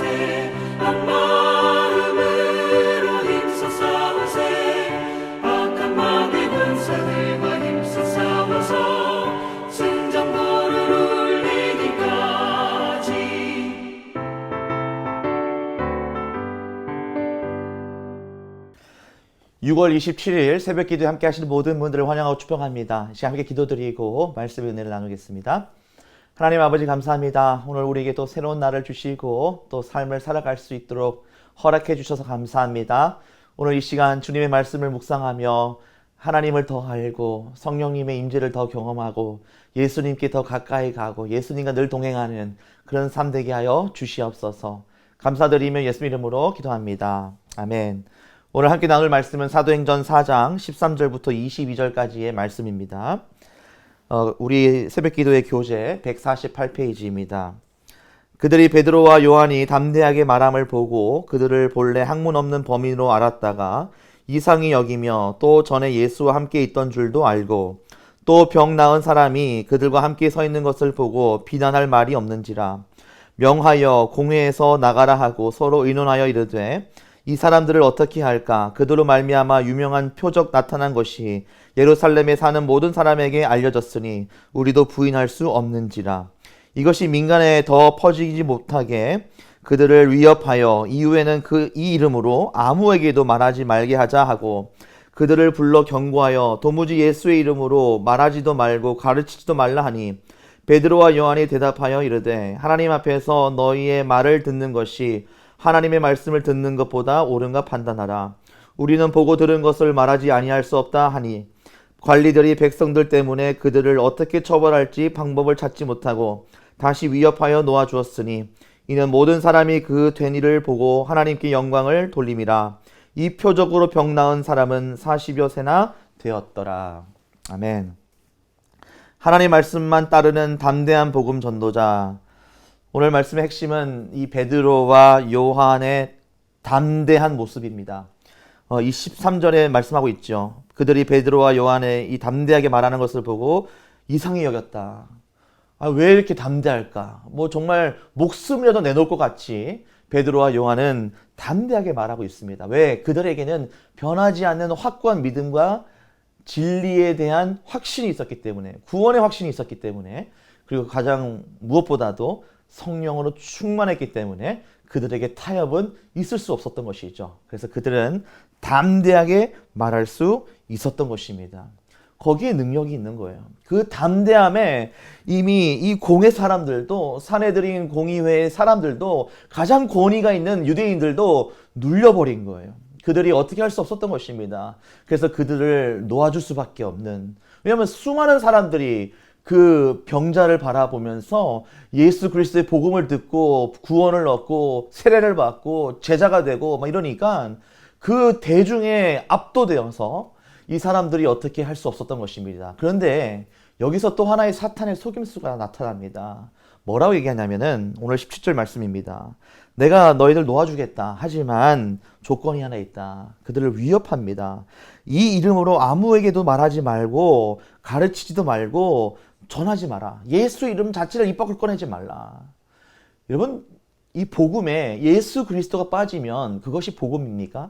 싸우세 한 마음으로 힘써 싸우세 악한 마귀 군사들과 힘써 싸워서 승전보를 울리기까지. 6월 27일 새벽 기도에 함께 하시는 모든 분들을 환영하고 축복합니다. 이 시간 함께 기도드리고 말씀의 은혜를 나누겠습니다. 하나님 아버지 감사합니다. 오늘 우리에게 또 새로운 날을 주시고 또 삶을 살아갈 수 있도록 허락해 주셔서 감사합니다. 오늘 이 시간 주님의 말씀을 묵상하며 하나님을 더 알고 성령님의 임재를 더 경험하고 예수님께 더 가까이 가고 예수님과 늘 동행하는 그런 삶 되게 하여 주시옵소서. 감사드리며 예수 이름으로 기도합니다. 아멘. 오늘 함께 나눌 말씀은 사도행전 4장 13절부터 22절까지의 말씀입니다. 우리 새벽기도의 교재 148페이지입니다. 그들이 베드로와 요한이 담대하게 말함을 보고 그들을 본래 학문 없는 범인으로 알았다가 이상히 여기며 또 전에 예수와 함께 있던 줄도 알고 또 병 나은 사람이 그들과 함께 서 있는 것을 보고 비난할 말이 없는지라 명하여 공회에서 나가라 하고 서로 의논하여 이르되 이 사람들을 어떻게 할까? 그들로 말미암아 유명한 표적 나타난 것이 예루살렘에 사는 모든 사람에게 알려졌으니 우리도 부인할 수 없는지라. 이것이 민간에 더 퍼지지 못하게 그들을 위협하여 이후에는 이 이름으로 아무에게도 말하지 말게 하자 하고 그들을 불러 경고하여 도무지 예수의 이름으로 말하지도 말고 가르치지도 말라 하니 베드로와 요한이 대답하여 이르되 하나님 앞에서 너희의 말을 듣는 것이 하나님의 말씀을 듣는 것보다 옳은가 판단하라. 우리는 보고 들은 것을 말하지 아니할 수 없다 하니 관리들이 백성들 때문에 그들을 어떻게 처벌할지 방법을 찾지 못하고 다시 위협하여 놓아주었으니 이는 모든 사람이 그 된 일을 보고 하나님께 영광을 돌림이라. 이 표적으로 병 나은 사람은 40여 세나 되었더라. 아멘. 하나님 말씀만 따르는 담대한 복음 전도자. 오늘 말씀의 핵심은 이 베드로와 요한의 담대한 모습입니다. 23절에 말씀하고 있죠. 그들이 베드로와 요한의 이 담대하게 말하는 것을 보고 이상히 여겼다. 왜 이렇게 담대할까? 정말 목숨이라도 내놓을 것 같이 베드로와 요한은 담대하게 말하고 있습니다. 왜? 그들에게는 변하지 않는 확고한 믿음과 진리에 대한 확신이 있었기 때문에, 구원의 확신이 있었기 때문에, 그리고 가장 무엇보다도 성령으로 충만했기 때문에 그들에게 타협은 있을 수 없었던 것이죠. 그래서 그들은 담대하게 말할 수 있었던 것입니다. 거기에 능력이 있는 거예요. 그 담대함에 이미 이 공회 사람들도, 사내들인 공의회의 사람들도, 가장 권위가 있는 유대인들도 눌려버린 거예요. 그들이 어떻게 할 수 없었던 것입니다. 그래서 그들을 놓아줄 수밖에 없는, 왜냐하면 수많은 사람들이 그 병자를 바라보면서 예수 그리스도의 복음을 듣고 구원을 얻고 세례를 받고 제자가 되고 이러니까 그 대중에 압도되어서 이 사람들이 어떻게 할 수 없었던 것입니다. 그런데 여기서 또 하나의 사탄의 속임수가 나타납니다. 뭐라고 얘기하냐면은 오늘 17절 말씀입니다. 내가 너희들 놓아주겠다. 하지만 조건이 하나 있다. 그들을 위협합니다. 이 이름으로 아무에게도 말하지 말고 가르치지도 말고 전하지 마라. 예수 이름 자체를 입 밖을 꺼내지 말라. 여러분, 이 복음에 예수 그리스도가 빠지면 그것이 복음입니까?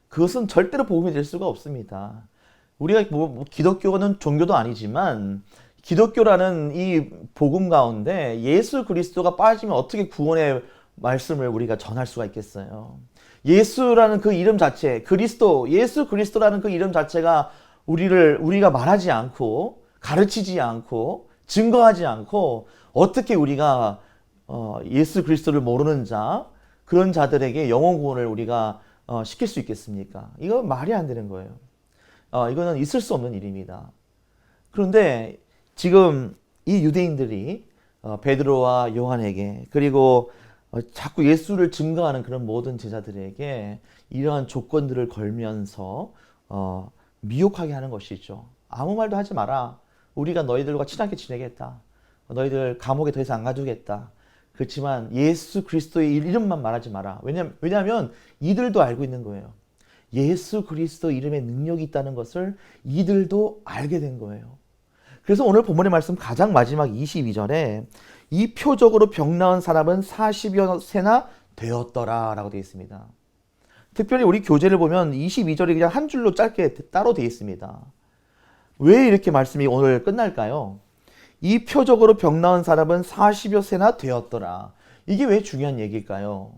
그것은 절대로 복음이 될 수가 없습니다. 우리가 기독교는 종교도 아니지만 기독교라는 이 복음 가운데 예수 그리스도가 빠지면 어떻게 구원의 말씀을 우리가 전할 수가 있겠어요? 예수라는 그 이름 자체, 예수 그리스도라는 그 이름 자체가 우리가 말하지 않고 가르치지 않고 증거하지 않고 어떻게 우리가 예수 그리스도를 모르는 자, 그런 자들에게 영혼 구원을 우리가 시킬 수 있겠습니까? 이거 말이 안 되는 거예요. 이거는 있을 수 없는 일입니다. 그런데 지금 이 유대인들이 베드로와 요한에게, 그리고 자꾸 예수를 증거하는 그런 모든 제자들에게 이러한 조건들을 걸면서 미혹하게 하는 것이죠. 아무 말도 하지 마라. 우리가 너희들과 친하게 지내겠다. 너희들 감옥에 더 이상 안 가두겠다. 그렇지만 예수 그리스도의 이름만 말하지 마라. 왜냐하면 이들도 알고 있는 거예요. 예수 그리스도 이름에 능력이 있다는 것을 이들도 알게 된 거예요. 그래서 오늘 본문의 말씀 가장 마지막 22절에 이 표적으로 병 나은 사람은 40여 세나 되었더라 라고 되어 있습니다. 특별히 우리 교재를 보면 22절이 그냥 한 줄로 짧게 따로 되어 있습니다. 왜 이렇게 말씀이 오늘 끝날까요? 이 표적으로 병 나은 사람은 40여 세나 되었더라. 이게 왜 중요한 얘기일까요?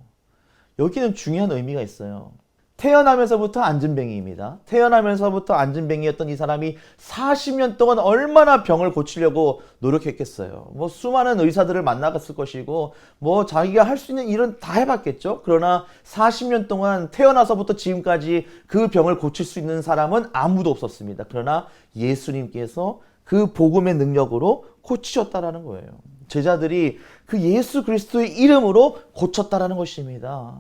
여기는 중요한 의미가 있어요. 태어나면서부터 안진뱅이입니다. 태어나면서부터 안진뱅이였던 이 사람이 40년 동안 얼마나 병을 고치려고 노력했겠어요. 뭐 수많은 의사들을 만나갔을 것이고 뭐 자기가 할 수 있는 일은 다 해봤겠죠. 그러나 40년 동안 태어나서부터 지금까지 그 병을 고칠 수 있는 사람은 아무도 없었습니다. 그러나 예수님께서 그 복음의 능력으로 고치셨다라는 거예요. 제자들이 그 예수 그리스도의 이름으로 고쳤다라는 것입니다.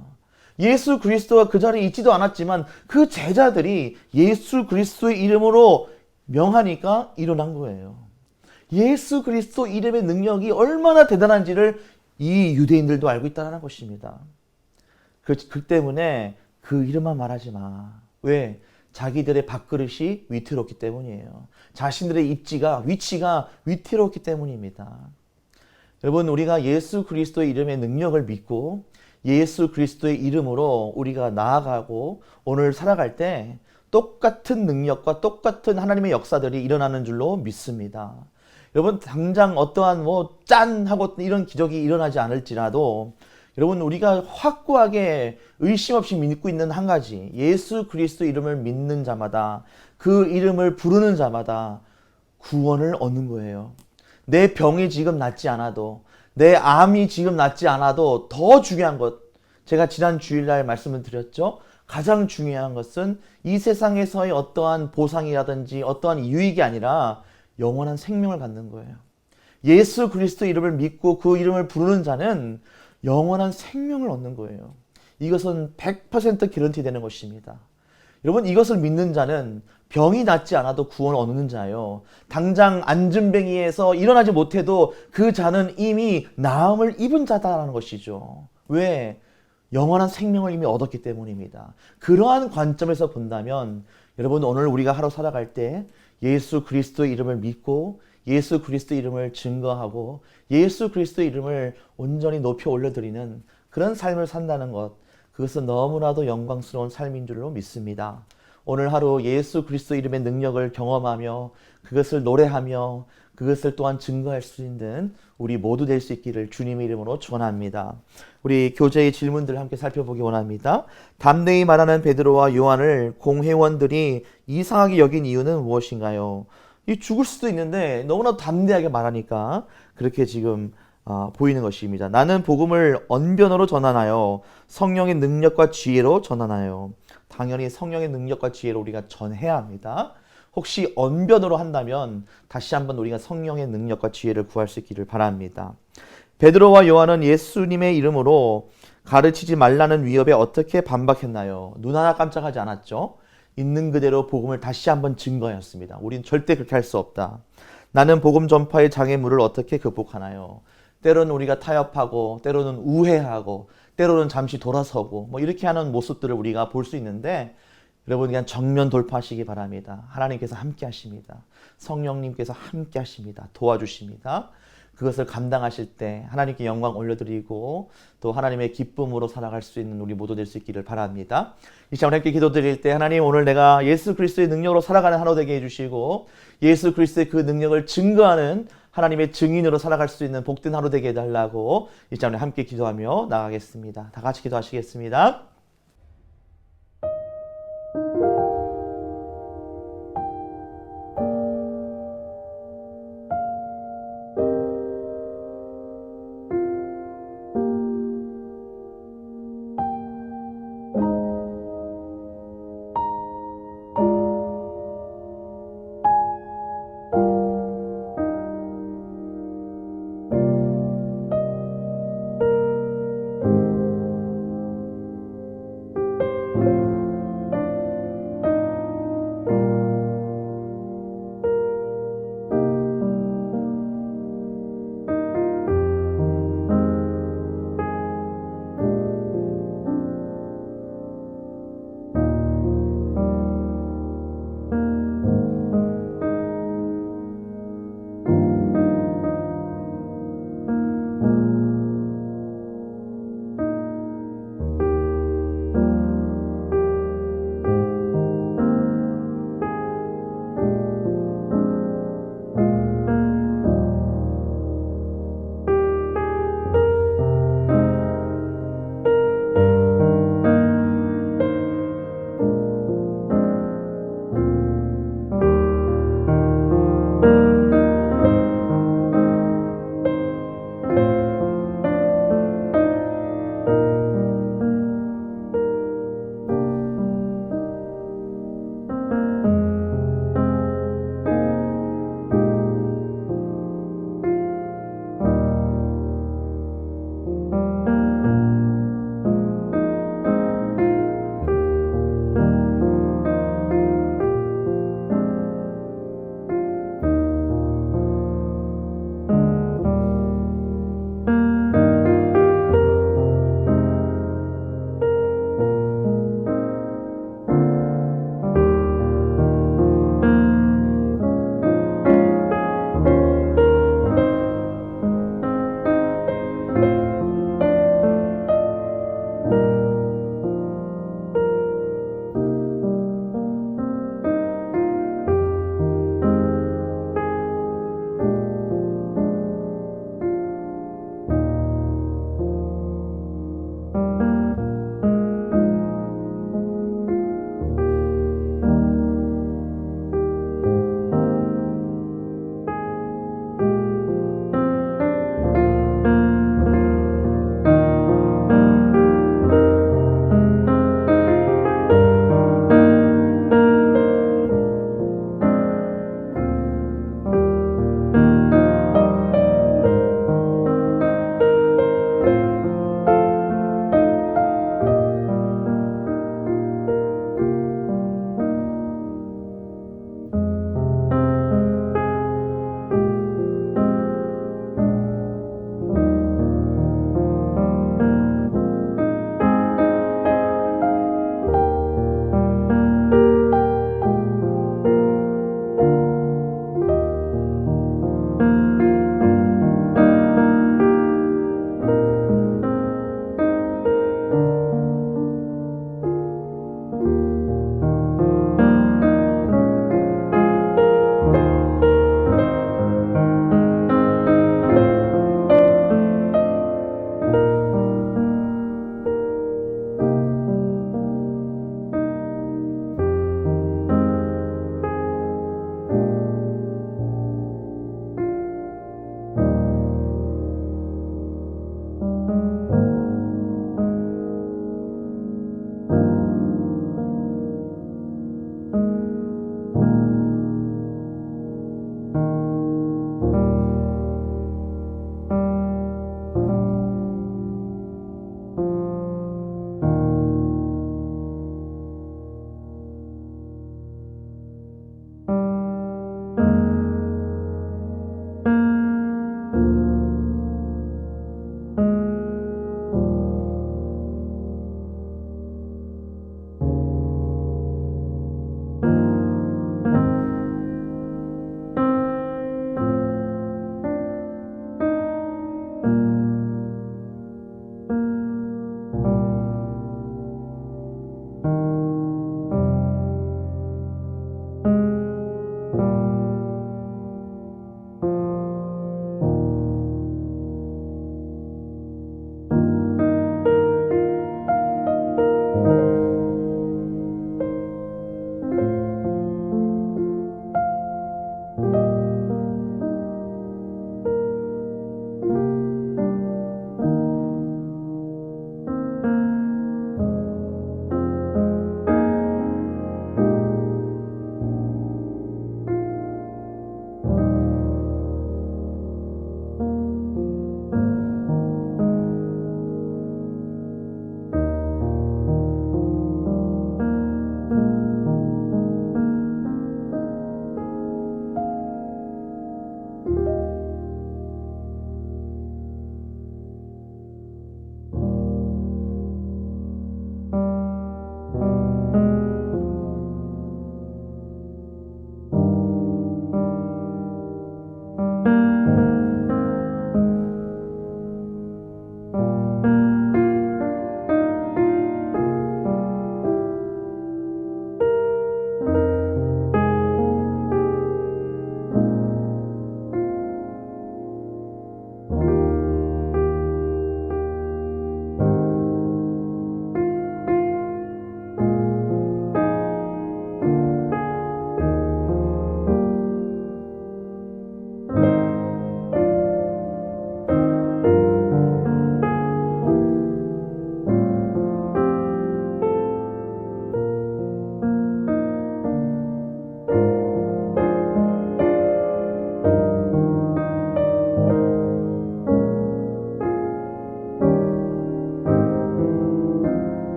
예수 그리스도가 그 자리에 있지도 않았지만 그 제자들이 예수 그리스도의 이름으로 명하니까 일어난 거예요. 예수 그리스도 이름의 능력이 얼마나 대단한지를 이 유대인들도 알고 있다는 것입니다. 그 때문에 그 이름만 말하지 마. 왜? 자기들의 밥그릇이 위태롭기 때문이에요. 자신들의 위치가 위태롭기 때문입니다. 여러분, 우리가 예수 그리스도의 이름의 능력을 믿고 예수 그리스도의 이름으로 우리가 나아가고 오늘 살아갈 때 똑같은 능력과 똑같은 하나님의 역사들이 일어나는 줄로 믿습니다. 여러분, 당장 어떠한 짠 하고 이런 기적이 일어나지 않을지라도 여러분, 우리가 확고하게 의심 없이 믿고 있는 한 가지, 예수 그리스도 이름을 믿는 자마다, 그 이름을 부르는 자마다 구원을 얻는 거예요. 내 병이 지금 낫지 않아도, 내 암이 지금 낫지 않아도 더 중요한 것, 제가 지난 주일날 말씀을 드렸죠. 가장 중요한 것은 이 세상에서의 어떠한 보상이라든지 어떠한 유익이 아니라 영원한 생명을 갖는 거예요. 예수 그리스도 이름을 믿고 그 이름을 부르는 자는 영원한 생명을 얻는 거예요. 이것은 100% 기런티 되는 것입니다. 여러분, 이것을 믿는 자는 병이 낫지 않아도 구원을 얻는 자요. 당장 안진뱅이에서 일어나지 못해도 그 자는 이미 나음을 입은 자다라는 것이죠. 왜? 영원한 생명을 이미 얻었기 때문입니다. 그러한 관점에서 본다면 여러분, 오늘 우리가 하루 살아갈 때 예수 그리스도의 이름을 믿고 예수 그리스도의 이름을 증거하고 예수 그리스도의 이름을 온전히 높이 올려드리는 그런 삶을 산다는 것, 그것은 너무나도 영광스러운 삶인 줄로 믿습니다. 오늘 하루 예수 그리스도 이름의 능력을 경험하며 그것을 노래하며 그것을 또한 증거할 수 있는 우리 모두 될 수 있기를 주님의 이름으로 축원합니다. 우리 교재의 질문들을 함께 살펴보기 원합니다. 담대히 말하는 베드로와 요한을 공회원들이 이상하게 여긴 이유는 무엇인가요? 이 죽을 수도 있는데 너무나 담대하게 말하니까 그렇게 지금 보이는 것입니다. 나는 복음을 언변으로 전하나요? 성령의 능력과 지혜로 전하나요? 당연히 성령의 능력과 지혜로 우리가 전해야 합니다. 혹시 언변으로 한다면 다시 한번 우리가 성령의 능력과 지혜를 구할 수 있기를 바랍니다. 베드로와 요한은 예수님의 이름으로 가르치지 말라는 위협에 어떻게 반박했나요? 눈 하나 깜짝하지 않았죠? 있는 그대로 복음을 다시 한번 증거했습니다. 우리는 절대 그렇게 할 수 없다. 나는 복음 전파의 장애물을 어떻게 극복하나요? 때로는 우리가 타협하고 때로는 우회하고 때로는 잠시 돌아서고 이렇게 하는 모습들을 우리가 볼 수 있는데 여러분, 그냥 정면 돌파하시기 바랍니다. 하나님께서 함께 하십니다. 성령님께서 함께 하십니다. 도와주십니다. 그것을 감당하실 때 하나님께 영광 올려드리고 또 하나님의 기쁨으로 살아갈 수 있는 우리 모두 될 수 있기를 바랍니다. 이 시간 함께 기도드릴 때 하나님, 오늘 내가 예수 그리스도의 능력으로 살아가는 하루 되게 해주시고 예수 그리스도의 그 능력을 증거하는 하나님의 증인으로 살아갈 수 있는 복된 하루 되게 해달라고 이 시간에 함께 기도하며 나가겠습니다. 다 같이 기도하시겠습니다.